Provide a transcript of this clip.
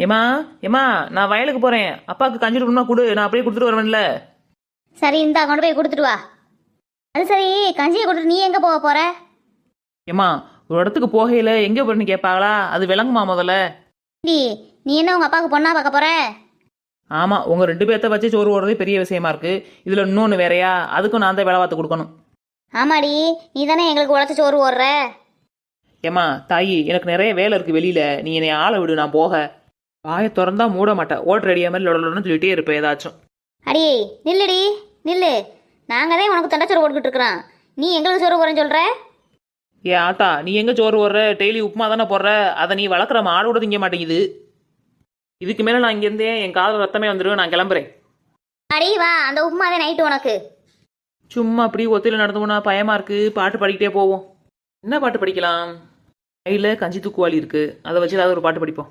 ஏமா ஏமா நான் வயலுக்கு போறேன். அப்பாவுக்கு கஞ்சி கொடுக்கணும்னா கொடு, நான் அப்படியே கொடுத்துட்டு வருவேன்ல. சரி இந்தா கொண்டு போய் கொடுத்துட்டு வா. அது சரி, கஞ்சியை கொடுத்துட்டு நீ எங்கே போக போற? ஏமா ஒரு இடத்துக்கு போகையில எங்கே போறேன்னு கேட்பாங்களா? அது விளங்குமா முதல்ல? டி, நீ என்ன உங்கள் அப்பாவுக்கு பொண்ணா பார்க்க போற? ஆமா, உங்க 2 பேர்த்த வச்சு சோறு ஓடுறதே பெரிய விஷயமா இருக்கு. இதுல இன்னொன்னு வேறையா? அதுக்கும் நான் தான் வேலை பார்த்து கொடுக்கணும். ஆமாடி, நீ தானே எங்களுக்கு உழைச்சி சோறு ஓடுற. ஏமா தாயி, எனக்கு நிறைய வேலை இருக்கு வெளியில. நீ என்னை ஆளை விடு, நான் போக. வாயை திறந்தா மூட மாட்டேன். ஓட்டர் அடியா மாதிரி லொடலொடன்னு சொல்லிட்டே இருப்பேன் ஏதாச்சும். அடி நில்லுடி, நில்லு. நாங்கள் தான் உனக்கு தண்டச்சோறு போட்டுக்கிட்டு இருக்கிறோம், நீ எங்களுக்கு சோறு போறேன்னு சொல்கிற? ஏ ஆத்தா, நீ எங்க சோறு போடுற? டெய்லி உப்புமா தானே போடுற. அதை நீ வளர்க்குற மாடு கூட திங்க மாட்டேங்குது. இதுக்கு மேலே நான் இங்கேருந்தே என் காதல் ரத்தமே வந்துடுவேன். நான் கிளம்புறேன். அடி வா, அந்த உப்புமா தான் நைட்டு உனக்கு. சும்மா அப்படி ஒத்தையில் நடந்து போனா பயமா இருக்கு. பாட்டு படிக்கிட்டே போவோம். என்ன பாட்டு படிக்கலாம்? கையில் கஞ்சி தூக்குவாளி இருக்கு, அதை வச்சு ஏதாவது ஒரு பாட்டு படிப்போம்.